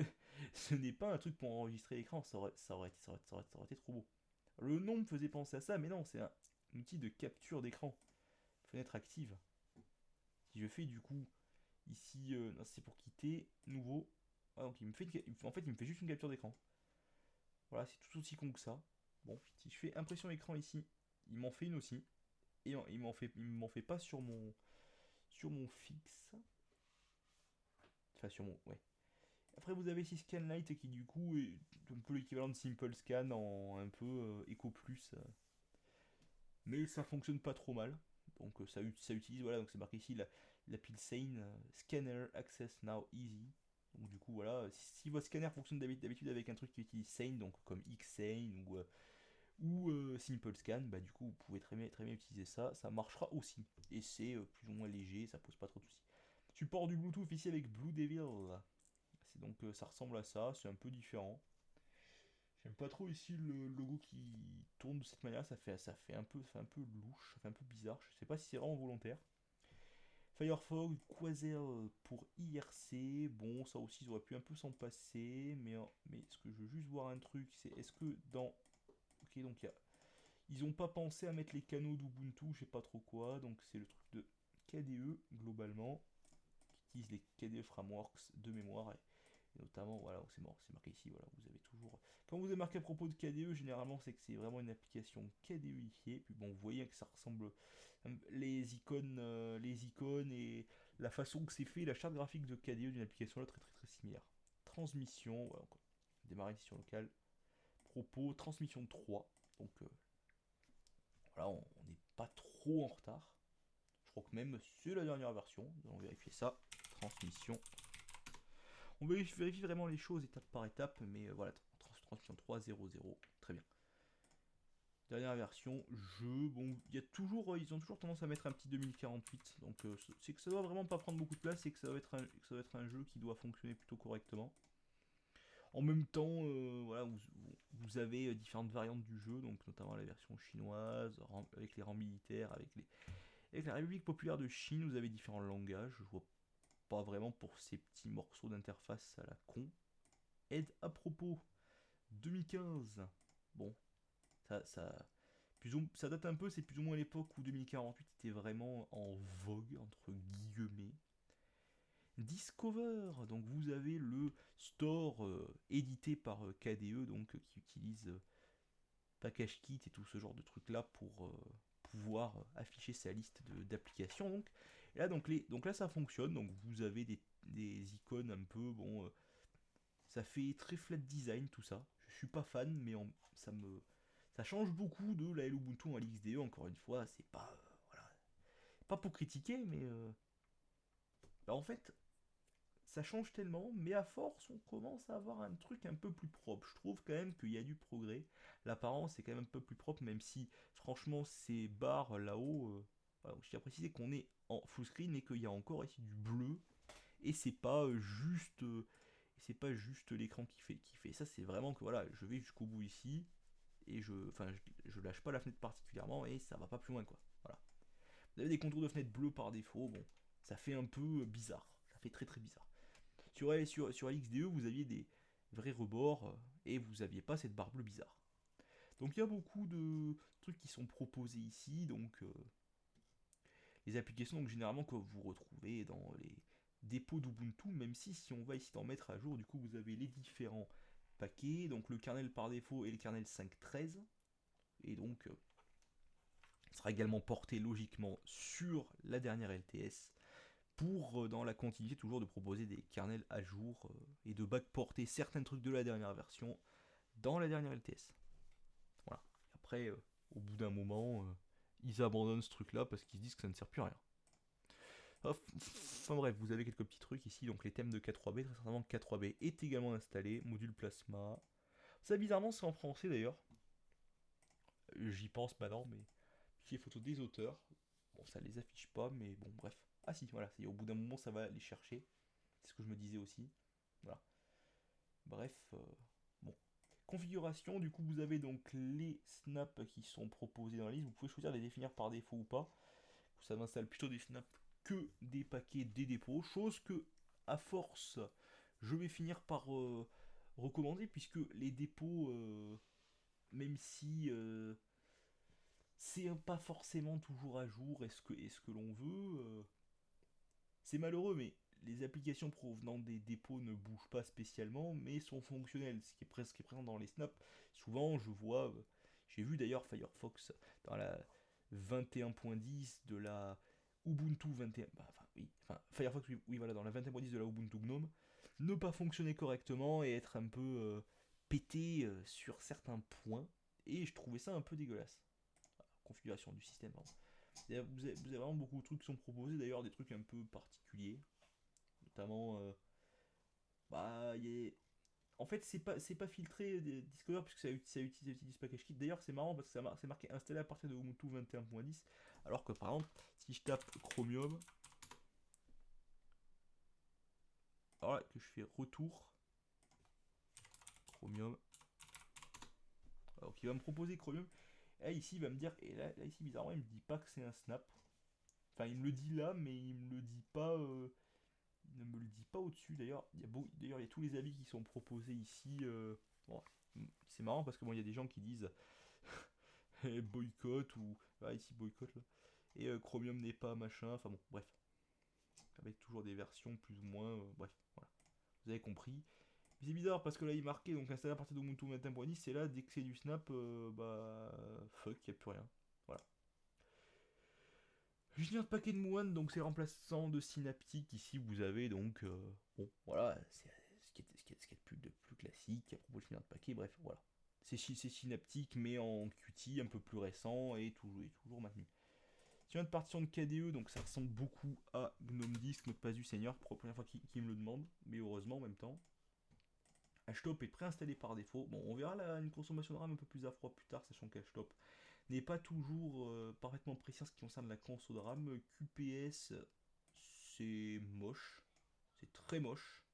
ce n'est pas un truc pour enregistrer l'écran, ça aurait été trop beau. Le nom me faisait penser à ça, mais non, c'est un outil de capture d'écran. Fenêtre active. Si je fais du coup ici, non, c'est pour quitter, nouveau. Ah, donc en fait, il me fait juste une capture d'écran. Voilà, c'est tout aussi con que ça. Bon, si je fais impression écran ici, il m'en fait une aussi. Et il m'en fait pas sur mon fixe. Enfin, sur mon, ouais. Après, vous avez ici Scanlight qui, du coup, est un peu l'équivalent de Simple Scan en un peu Eco Plus. Mais ça fonctionne pas trop mal. Donc, ça utilise, voilà, donc c'est marqué ici la pile Sane Scanner Access Now Easy. Donc, du coup, voilà, si votre scanner fonctionne d'habitude avec un truc qui utilise Sane, donc comme Xsane ou Simple Scan, bah, du coup, vous pouvez très bien utiliser ça. Ça marchera aussi. Et c'est plus ou moins léger, ça pose pas trop de soucis. Support du Bluetooth ici avec Blue Devil. C'est donc ça ressemble à ça, c'est un peu différent. J'aime pas trop ici le logo qui tourne de cette manière, ça fait un peu louche, ça fait un peu bizarre, je sais pas si c'est vraiment volontaire. Firefox, Quasar pour IRC, bon ça aussi ils auraient pu un peu s'en passer, mais ce que je veux juste voir un truc, c'est est-ce que dans... Ok donc ils ont pas pensé à mettre les canaux d'Ubuntu, je sais pas trop quoi, donc c'est le truc de KDE globalement, qui utilise les KDE Frameworks de mémoire, et notamment, voilà, c'est marqué ici, voilà, vous avez toujours... Quand vous avez marqué à propos de KDE, généralement, c'est que c'est vraiment une application KDEifiée. Puis bon, vous voyez que ça ressemble... les icônes et la façon que c'est fait, la charte graphique de KDE d'une application là, très similaire. Transmission, voilà, démarrer une session locale, propos, transmission 3. Donc voilà, on n'est pas trop en retard. Je crois que même c'est la dernière version. Nous allons vérifier ça. Transmission. On vérifie vraiment les choses étape par étape, mais voilà, transmission 3.0.0. Très bien. Dernière version, jeu. Bon, il y a toujours, ils ont toujours tendance à mettre un petit 2048. Donc c'est que ça doit vraiment pas prendre beaucoup de place et que ça doit être un jeu qui doit fonctionner plutôt correctement. En même temps, voilà, vous avez différentes variantes du jeu, donc notamment la version chinoise, avec les rangs militaires, avec la République populaire de Chine, vous avez différents langages. Je vois pas vraiment pour ces petits morceaux d'interface à la con. Aide à propos, 2015. Bon, ça date un peu, c'est plus ou moins l'époque où 2048 était vraiment en vogue, entre guillemets. Discover, donc vous avez le store édité par KDE, donc qui utilise Package Kit et tout ce genre de trucs là pour pouvoir afficher sa liste d'applications. Et là, donc là ça fonctionne, donc vous avez des icônes un peu, bon, ça fait très flat design tout ça. Je suis pas fan, mais ça change beaucoup de la Ubuntu à l'XDE. Encore une fois, c'est pas voilà, pas pour critiquer, mais bah, en fait ça change tellement, mais à force, on commence à avoir un truc un peu plus propre. Je trouve quand même qu'il y a du progrès. L'apparence est quand même un peu plus propre, même si, franchement, ces barres là-haut, voilà, je tiens à préciser qu'on est en full screen et qu'il y a encore ici du bleu, et c'est pas juste l'écran qui fait. Ça, c'est vraiment que voilà, je vais jusqu'au bout ici, et je lâche pas la fenêtre particulièrement, et ça va pas plus loin, quoi. Voilà. Vous avez des contours de fenêtre bleues par défaut, bon, ça fait un peu bizarre. Ça fait très très bizarre. Sur LXDE, vous aviez des vrais rebords et vous n'aviez pas cette barre bleue bizarre. Donc il y a beaucoup de trucs qui sont proposés ici. Donc les applications donc, généralement que vous retrouvez dans les dépôts d'Ubuntu, même si on va ici d'en mettre à jour, du coup vous avez les différents paquets, donc le kernel par défaut et le kernel 5.13. Et donc sera également porté logiquement sur la dernière LTS pour, dans la continuité, toujours de proposer des kernels à jour et de backporter certains trucs de la dernière version dans la dernière LTS. Voilà. Et après, au bout d'un moment, ils abandonnent ce truc-là parce qu'ils se disent que ça ne sert plus à rien. Enfin bref, vous avez quelques petits trucs ici, donc les thèmes de K3B, très certainement K3B est également installé, module plasma. Ça bizarrement c'est en français d'ailleurs. J'y pense maintenant, mais les photos des auteurs. Bon, ça les affiche pas, mais bon, bref. Ah si, voilà, au bout d'un moment, ça va les chercher. C'est ce que je me disais aussi. Voilà. Bref, bon. Configuration, du coup, vous avez donc les snaps qui sont proposés dans la liste. Vous pouvez choisir de les définir par défaut ou pas. Ça m'installe plutôt des snaps que des paquets des dépôts. Chose que, à force, je vais finir par recommander, puisque les dépôts, même si c'est pas forcément toujours à jour, est-ce que l'on veut. C'est malheureux, mais les applications provenant des dépôts ne bougent pas spécialement, mais sont fonctionnelles, ce qui est presque présent dans les snaps. Souvent, j'ai vu d'ailleurs Firefox dans la 21.10 de la Ubuntu 21, Firefox, oui, voilà, dans la 21.10 de la Ubuntu GNOME, ne pas fonctionner correctement et être un peu pété sur certains points, et je trouvais ça un peu dégueulasse. Configuration du système, pardon. Vous avez vraiment beaucoup de trucs qui sont proposés, d'ailleurs des trucs un peu particuliers. Notamment, en fait, c'est pas filtré Discover puisque ça utilise Package Kit. D'ailleurs, c'est marrant parce que c'est marqué installé à partir de Ubuntu 21.10. Alors que par exemple, si je tape Chromium, alors là, que je fais retour, Chromium, alors il va me proposer Chromium. Et là, ici, il va me dire, et là, ici, bizarrement, il me dit pas que c'est un snap. Enfin, il me le dit là, mais il me le dit pas. Il ne me le dit pas au-dessus. D'ailleurs, il y a tous les avis qui sont proposés ici. Bon, c'est marrant parce que bon, il y a des gens qui disent boycott ou ici boycott là. Et Chromium n'est pas machin. Enfin bon, bref, avec toujours des versions plus ou moins. Bref, voilà. Vous avez compris. Mais c'est bizarre parce que là il est marqué donc installé à partir d'Ubuntu 21.10. C'est là dès que c'est du snap, fuck, il n'y a plus rien. Voilà. Je viens de paquet de Moine, donc c'est le remplaçant de Synaptic. Ici, vous avez donc. Bon, voilà, c'est ce qui est le plus classique à propos de finir de paquet. Bref, voilà. c'est Synaptic, mais en Qt un peu plus récent et toujours maintenu. Si on vient de partition de KDE, donc ça ressemble beaucoup à GNOME Disk, mot de passe du Seigneur, pour la première fois qu'il me le demande, mais heureusement en même temps. HTOP est préinstallé par défaut. Bon, on verra là une consommation de RAM un peu plus à froid plus tard, sachant qu'HTOP n'est pas toujours parfaitement précis en ce qui concerne la conso de RAM. QPS, c'est moche, c'est très moche.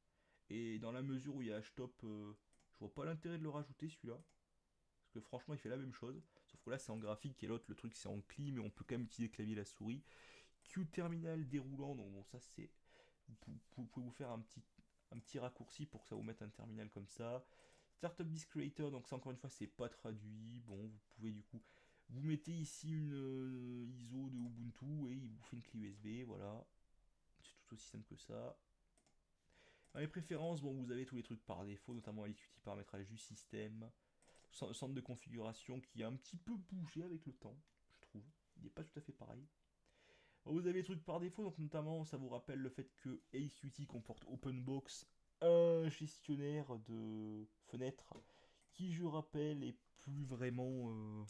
Et dans la mesure où il y a HTOP, je vois pas l'intérêt de le rajouter celui-là. Parce que franchement, il fait la même chose. Sauf que là, c'est en graphique et l'autre, le truc, c'est en cli, mais on peut quand même utiliser clavier et la souris. Qterminal déroulant, donc bon, ça c'est. Vous pouvez vous faire un petit raccourci pour que ça vous mette un terminal comme ça. Startup Disk Creator, donc ça encore une fois, c'est pas traduit. Bon, vous pouvez du coup. Vous mettez ici une ISO de Ubuntu et il vous fait une clé USB, voilà. C'est tout aussi simple que ça. Dans les préférences, bon, vous avez tous les trucs par défaut, notamment LQT paramétrage du système, centre de configuration qui a un petit peu bougé avec le temps, je trouve. Il n'est pas tout à fait pareil. Vous avez les trucs par défaut, donc notamment ça vous rappelle le fait que AQT comporte OpenBox, un gestionnaire de fenêtres qui, je rappelle, est plus vraiment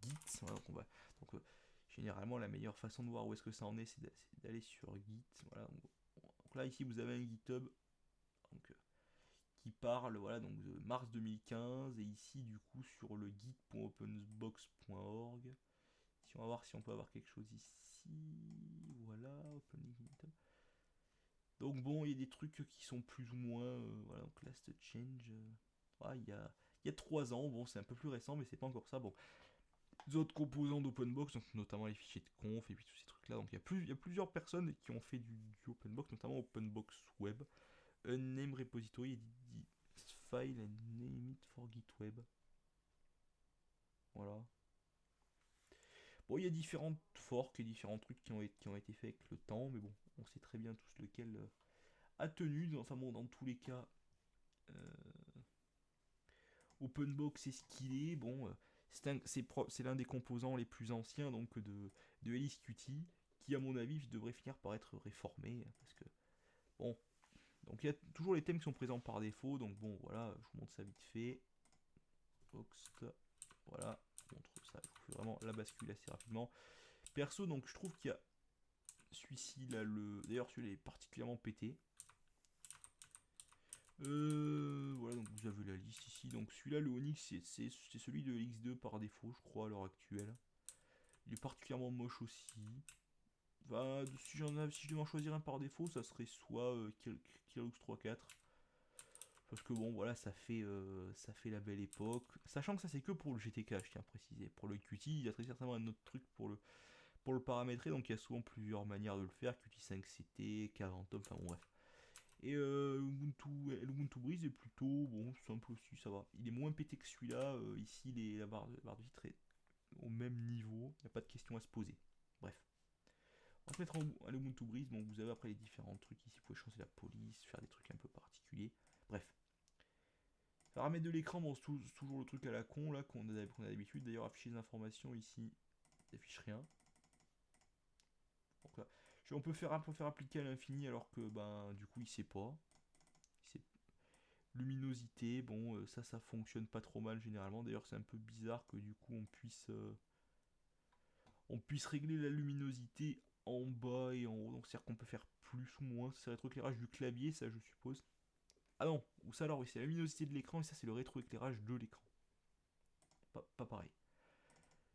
Git. Voilà, donc, généralement, la meilleure façon de voir où est-ce que ça en est, c'est d'aller sur Git. Voilà, donc là, ici, vous avez un GitHub donc, qui parle voilà, donc, de mars 2015, et ici, du coup, sur le git.openbox.org. Si on va voir si on peut avoir quelque chose ici. Voilà, opening GitHub. Donc bon, il y a des trucs qui sont plus ou moins. Voilà, donc last change. Il y a 3 ans, bon, c'est un peu plus récent, mais c'est pas encore ça. Bon, les autres composants d'OpenBox, donc notamment les fichiers de conf et puis tous ces trucs là. Donc il y a plusieurs personnes qui ont fait du OpenBox, notamment OpenBox Web, Name Repository, Edit File and Name it for GitWeb. Voilà. Bon, il y a différentes forks et différents trucs qui ont été faits avec le temps, mais bon, on sait très bien tous lequel a tenu. Enfin bon, dans tous les cas, euh, OpenBox est ce qu'il est. Bon, c'est l'un des composants les plus anciens donc de LXQT, qui à mon avis devrait finir par être réformé, parce que bon, donc il y a toujours les thèmes qui sont présents par défaut, donc bon voilà, je vous montre ça vite fait. Box, voilà, je vous montre ça, je vous fais vraiment la bascule assez rapidement. Perso, donc je trouve qu'il y a celui-ci là, d'ailleurs celui-là est particulièrement pété. Voilà, donc vous avez la liste ici. Donc celui-là, le Onyx, c'est celui de X2 par défaut, je crois, à l'heure actuelle. Il est particulièrement moche aussi. Bah, si je devais en choisir un par défaut, ça serait soit Kilux 3.4. Parce que bon, voilà, ça fait la belle époque. Sachant que ça, c'est que pour le GTK, je tiens à préciser. Pour le Qt, il y a très certainement un autre truc pour le paramétrer. Donc il y a souvent plusieurs manières de le faire. Qt5CT, 40 enfin bon, bref. Et l'Ubuntu Breeze est plutôt bon, simple aussi, ça va. Il est moins pété que celui-là. Ici, la barre de titre est au même niveau. Il n'y a pas de question à se poser. Bref. On va se mettre à l'Ubuntu Breeze. Bon, vous avez après les différents trucs ici. Vous pouvez changer la police, faire des trucs un peu particuliers. Bref. Paramètres de l'écran, bon, c'est toujours le truc à la con là qu'on a d'habitude. D'ailleurs, afficher des informations ici, il n'affiche rien. Donc là, on peut faire appliquer à l'infini alors que ben du coup il sait pas. Luminosité, bon, ça fonctionne pas trop mal généralement. D'ailleurs, c'est un peu bizarre que du coup on puisse régler la luminosité en bas et en haut. Donc, c'est-à-dire qu'on peut faire plus ou moins. C'est le rétroéclairage du clavier, ça, je suppose. Ah non, ou ça alors, oui, c'est la luminosité de l'écran et ça, c'est le rétroéclairage de l'écran. Pas pareil.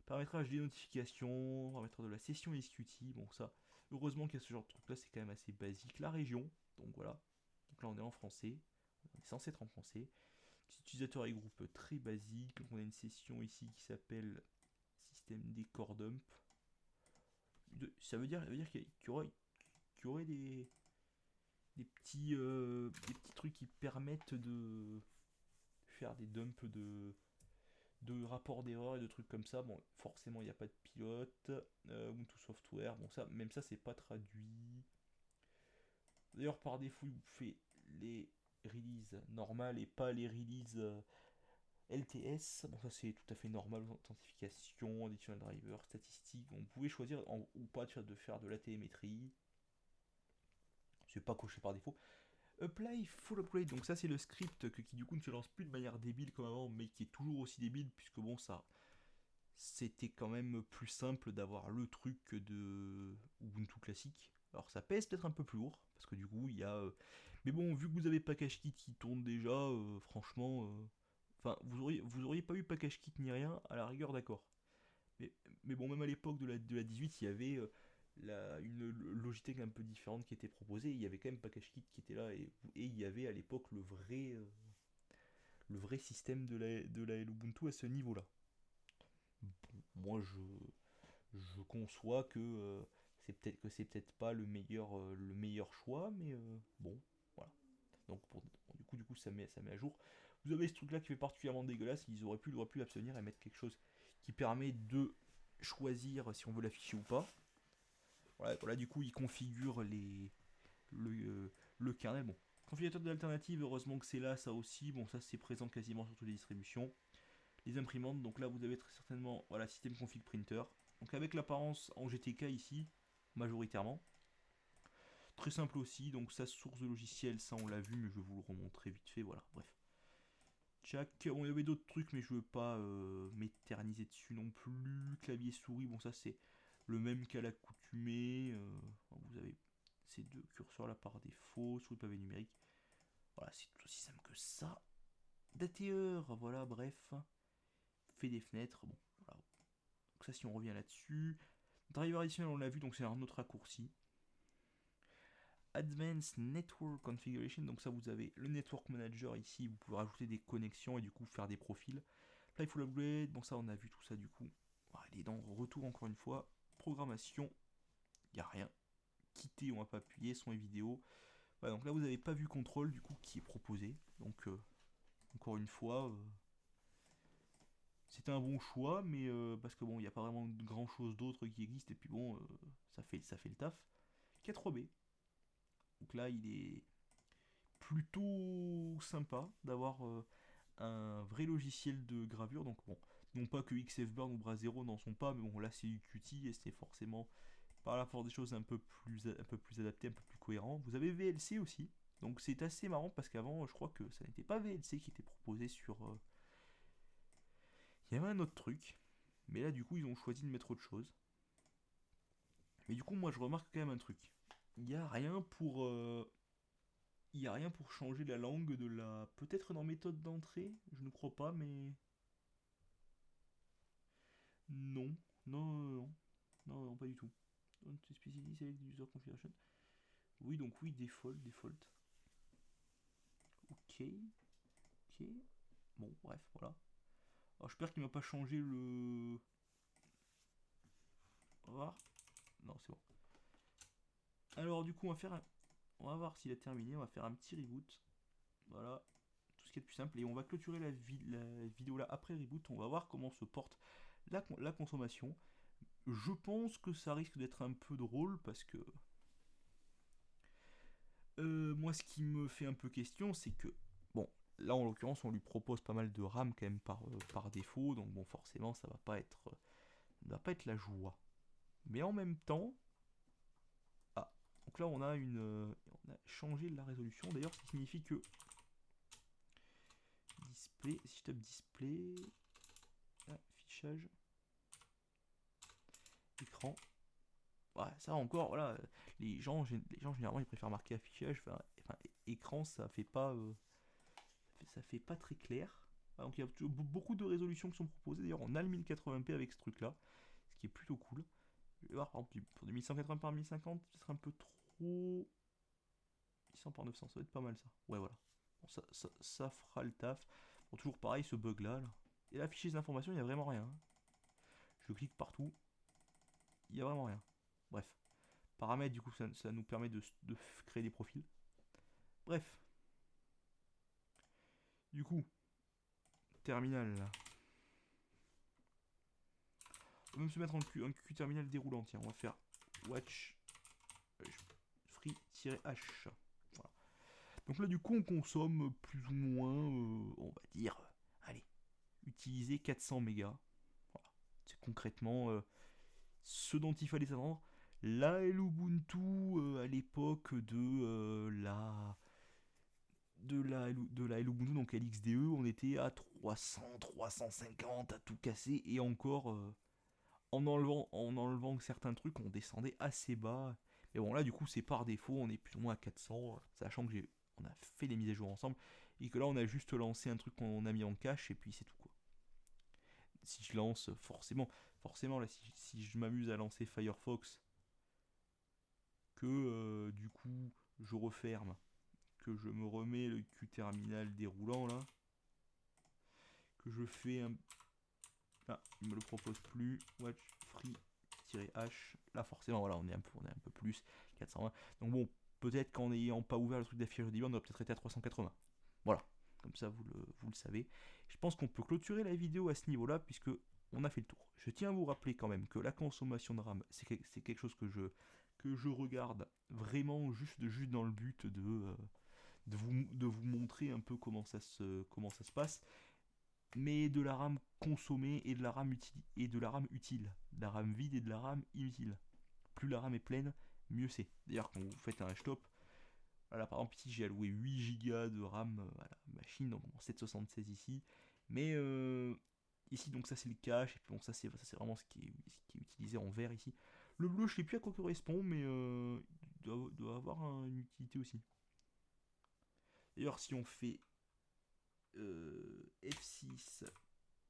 Paramétrage des notifications, paramétrage de la session SQT. Bon, ça, heureusement qu'il y a ce genre de truc là, c'est quand même assez basique. La région, donc voilà. Donc là, on est en français. On est censé être en français. Utilisateur et groupe très basique. Donc on a une session ici qui s'appelle système décor dump. Ça veut dire qu'il y aurait des petits trucs qui permettent de faire des dumps de rapports d'erreur et de trucs comme ça. Bon, forcément, il n'y a pas de pilote. Ubuntu Software, bon, ça, même ça, c'est pas traduit. D'ailleurs, par défaut, il fait les releases normales et pas les releases LTS, bon ça c'est tout à fait normal, authentification, additional driver, statistiques, vous pouvez choisir ou pas de faire de la télémétrie, c'est pas coché par défaut. Apply full upgrade, donc ça c'est le script qui du coup ne se lance plus de manière débile comme avant, mais qui est toujours aussi débile, puisque bon, ça, c'était quand même plus simple d'avoir le truc que de Ubuntu classique. Alors ça pèse peut-être un peu plus lourd, parce que du coup il y a... Mais bon, vu que vous avez PackageKit qui tourne déjà, franchement... Enfin, vous auriez pas eu PackageKit ni rien, à la rigueur d'accord. Mais, mais bon, même à l'époque de la 18, il y avait une Logitech un peu différente qui était proposée. Il y avait quand même PackageKit qui était là, et il y avait à l'époque le vrai système de la Ubuntu à ce niveau-là. Moi, je conçois que c'est peut-être pas le meilleur choix, mais bon, voilà. Donc du coup ça met à jour. Vous avez ce truc là qui fait particulièrement dégueulasse, ils auraient pu abstenir et mettre quelque chose qui permet de choisir si on veut l'afficher ou pas. Voilà, du coup il configure le kernel. Bon, configurateur d'alternative, heureusement que c'est là, ça aussi. Bon, ça c'est présent quasiment sur toutes les distributions. Les imprimantes, donc là vous avez très certainement, voilà, système config printer. Donc avec l'apparence en GTK ici, majoritairement. Très simple aussi, donc sa source de logiciel, ça on l'a vu, mais je vais vous le remontrer vite fait, voilà, bref. Tchac, bon il y avait d'autres trucs, mais je veux pas m'éterniser dessus non plus. Clavier souris, bon ça c'est le même qu'à l'accoutumée. Vous avez ces deux curseurs là par défaut, souris pavé numérique. Voilà, c'est tout aussi simple que ça. Dateur, voilà, bref. Fait des fenêtres, bon, voilà. Donc ça si on revient là-dessus. Driver additionnel on l'a vu, donc c'est un autre raccourci. Advanced Network Configuration, donc ça vous avez le Network Manager ici, vous pouvez rajouter des connexions et du coup faire des profils. Apply Full Upgrade, bon ça on a vu tout ça du coup. Voilà, les dents, retour encore une fois. Programmation, il n'y a rien. Quitter, on va pas appuyer, son et vidéo. Voilà, donc là vous n'avez pas vu contrôle du coup qui est proposé. Donc encore une fois, c'était un bon choix, mais parce que bon, il n'y a pas vraiment grand chose d'autre qui existe et puis bon, ça fait le taf. K3B. Donc là il est plutôt sympa d'avoir un vrai logiciel de gravure. Donc bon, non pas que XFBurn ou Brasero n'en sont pas, mais bon là c'est UQT et c'est forcément par la force des choses un peu plus adapté, un peu plus cohérent. Vous avez VLC aussi, donc c'est assez marrant parce qu'avant je crois que ça n'était pas VLC qui était proposé sur... Il y avait un autre truc, mais là du coup ils ont choisi de mettre autre chose. Mais du coup moi je remarque quand même un truc. Il n'y a rien pour... Il n'y a rien pour changer la langue de la... Peut-être dans méthode d'entrée, je ne crois pas, mais... Non, non, non, non, non, pas du tout. Don't specify select user configuration. Oui, donc oui, default. Ok, ok. Bon, bref, voilà. Alors j'espère qu'il m'a pas changé le... On va voir. Non, c'est bon. Alors du coup, on va voir s'il a terminé. On va faire un petit reboot. Voilà, tout ce qui est de plus simple. Et on va clôturer la vidéo là après reboot. On va voir comment se porte la consommation. Je pense que ça risque d'être un peu drôle parce que moi, ce qui me fait un peu question, c'est que, bon, là en l'occurrence, on lui propose pas mal de RAM quand même par défaut, donc bon, forcément, ça va pas être la joie. Mais en même temps, ah, donc là, on a changé la résolution. D'ailleurs, ce qui signifie que display, si je tape display, affichage, écran. Ouais, ça encore, voilà, les gens généralement ils préfèrent marquer affichage, enfin, écran, ça fait pas très clair. Donc il y a beaucoup de résolutions qui sont proposées. D'ailleurs, on a le 1080p avec ce truc-là, ce qui est plutôt cool. Je vais voir, par exemple, pour du 1180 par 1050, ce serait un peu trop. 800 par 900, ça va être pas mal ça. Ouais, voilà. Bon, ça fera le taf. Bon, toujours pareil, ce bug-là. Là. Et là, fichier d'information, il n'y a vraiment rien. Je clique partout, il n'y a vraiment rien. Bref. Paramètres, du coup, ça nous permet de créer des profils. Bref. Du coup, terminal là. On va même se mettre en QQ terminal déroulant. Tiens, on va faire watch free-h. Voilà. Donc là, du coup, on consomme plus ou moins, on va dire, allez, utiliser 400 mégas. Voilà. C'est concrètement ce dont il fallait s'attendre. La Ubuntu à l'époque de la de la Ubuntu, donc LXDE, on était à 300, 350 à tout casser, et encore en enlevant certains trucs, on descendait assez bas. Mais bon, là, du coup, c'est par défaut, on est plus ou moins à 400, sachant que on a fait les mises à jour ensemble, et que là, on a juste lancé un truc qu'on a mis en cache, et puis c'est tout, quoi. Si je lance, forcément, là, si je m'amuse à lancer Firefox, que du coup, je referme, que je me remets le Qterminal déroulant, là, que je fais un... Ah, il me le propose plus. Watch free-h. Là, forcément, voilà, on est un peu plus. 420. Donc bon, peut-être qu'en n'ayant pas ouvert le truc d'affichage d'IBAN, on doit peut-être être à 380. Voilà, comme ça vous le savez. Je pense qu'on peut clôturer la vidéo à ce niveau-là, puisque on a fait le tour. Je tiens à vous rappeler quand même que la consommation de RAM, c'est quelque chose que je regarde vraiment juste dans le but de vous montrer un peu comment ça se passe, mais de la RAM consommée et de la RAM utile, de la RAM vide et de la RAM inutile. Plus la RAM est pleine, mieux c'est. D'ailleurs, quand vous faites un htop, voilà, par exemple ici j'ai alloué 8 Go de RAM à la machine, donc 776 ici, mais ici donc ça c'est le cache, et puis bon ça c'est vraiment ce qui est utilisé en vert ici. Le bleu je sais plus à quoi correspond, mais il doit avoir une utilité aussi. D'ailleurs si on fait F6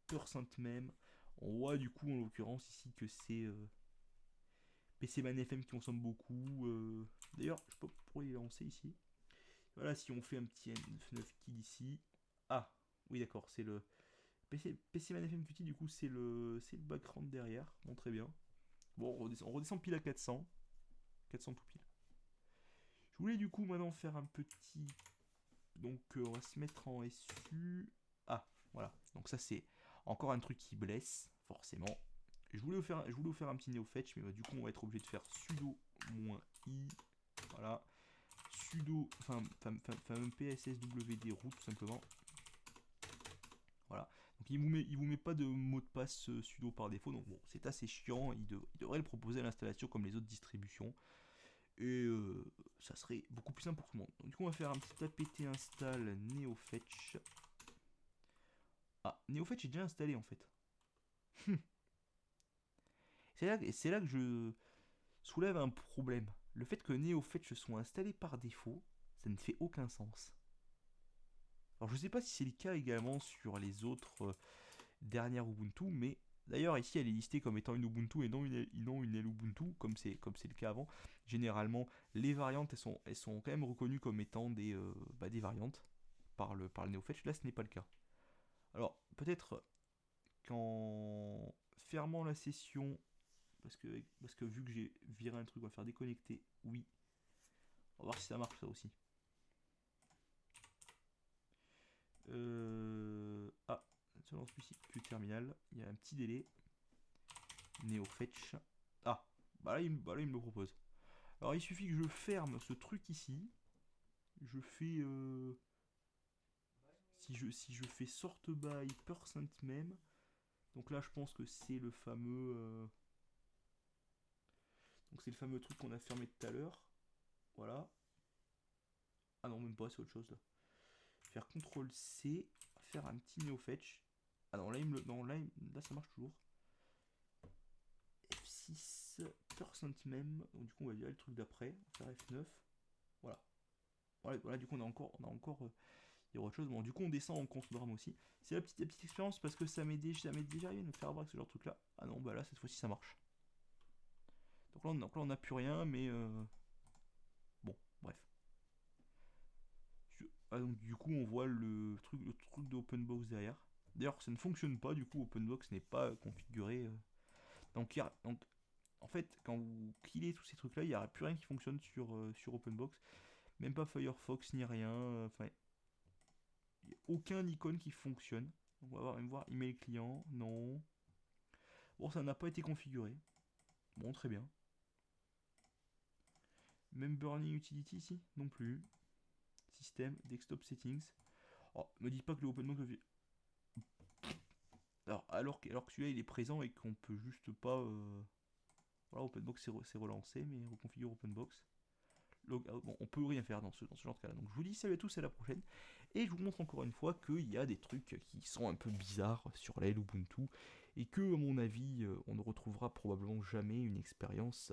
%, on voit du coup en l'occurrence ici que c'est PCman FM qui consomme beaucoup. D'ailleurs, je sais pas pourquoi il est lancé ici. Voilà, si on fait un petit N9 kill ici. Ah, oui d'accord, c'est le PCman FM Qt, du coup c'est le background derrière. Bon, très bien. Bon, on redescend pile à 400. 400 tout pile. Je voulais du coup maintenant faire un petit... Donc on va se mettre en SU. Ah, voilà. Donc ça c'est encore un truc qui blesse, forcément. Je voulais vous faire un petit NeoFetch, mais du coup on va être obligé de faire sudo -i. Voilà. Sudo, enfin psswd root tout simplement. Voilà. Donc il vous met pas de mot de passe sudo par défaut, donc bon, c'est assez chiant. Il devrait le proposer à l'installation comme les autres distributions. Et ça serait beaucoup plus simple pour tout le monde. Donc du coup on va faire un petit apt install neofetch. Ah, neofetch est déjà installé en fait. C'est là que je soulève un problème. Le fait que neofetch soit installé par défaut, ça ne fait aucun sens. Alors je sais pas si c'est le cas également sur les autres dernières Ubuntu, mais d'ailleurs ici elle est listée comme étant une Ubuntu et non une Ubuntu, comme c'est le cas avant. Généralement les variantes elles sont quand même reconnues comme étant des variantes par le NeoFetch. Là ce n'est pas le cas. Alors peut-être qu'en fermant la session, parce que vu que j'ai viré un truc, on va faire déconnecter, oui. On va voir si ça marche ça aussi. Ah, selon celui-ci, Qterminal, il y a un petit délai. NeoFetch. Ah, bah là, il me le propose. Alors il suffit que je ferme ce truc ici. Je fais si je fais sort by %mem. Donc là je pense que c'est le fameux donc c'est le fameux truc qu'on a fermé tout à l'heure. Voilà. Ah non, même pas, c'est autre chose là. Faire CTRL C, faire un petit NeoFetch. Ah non, là, là ça marche toujours. F6 %mem. Donc du coup on va virer le truc d'après. On va faire F9. Voilà. Voilà, du coup on a encore il y aura autre chose. Bon, du coup on descend en compte de RAM aussi. C'est la petite expérience parce que ça m'est déjà arrivé de me faire avoir avec ce genre de truc là. Ah non, bah là cette fois-ci ça marche. Donc là on n'a plus rien, mais bon, bref. Ah, donc du coup on voit le truc d'OpenBox derrière. D'ailleurs ça ne fonctionne pas, du coup OpenBox n'est pas configuré. Donc en fait quand vous killez tous ces trucs là, il n'y aura plus rien qui fonctionne sur OpenBox. Même pas Firefox ni rien. Enfin, il n'y a aucun icône qui fonctionne. On va même voir email client, non. Bon, ça n'a pas été configuré. Bon, très bien. Même Burning Utility ici, non plus. Système, desktop settings. Oh, me dites pas que le OpenBox... Alors que celui-là il est présent et qu'on peut juste pas... Voilà, OpenBox s'est relancé, mais reconfigure OpenBox. bon, on peut rien faire dans ce genre de cas-là. Donc je vous dis salut à tous, à la prochaine. Et je vous montre encore une fois qu'il y a des trucs qui sont un peu bizarres sur la Ubuntu. Et que, à mon avis, on ne retrouvera probablement jamais une expérience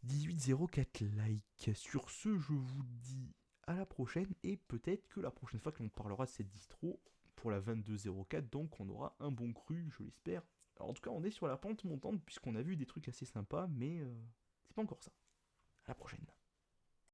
1804 like. Sur ce, je vous dis à la prochaine. Et peut-être que la prochaine fois que l'on parlera de cette distro, pour la 2204, donc on aura un bon cru, je l'espère. Alors, en tout cas, on est sur la pente montante puisqu'on a vu des trucs assez sympas, mais c'est pas encore ça. À la prochaine.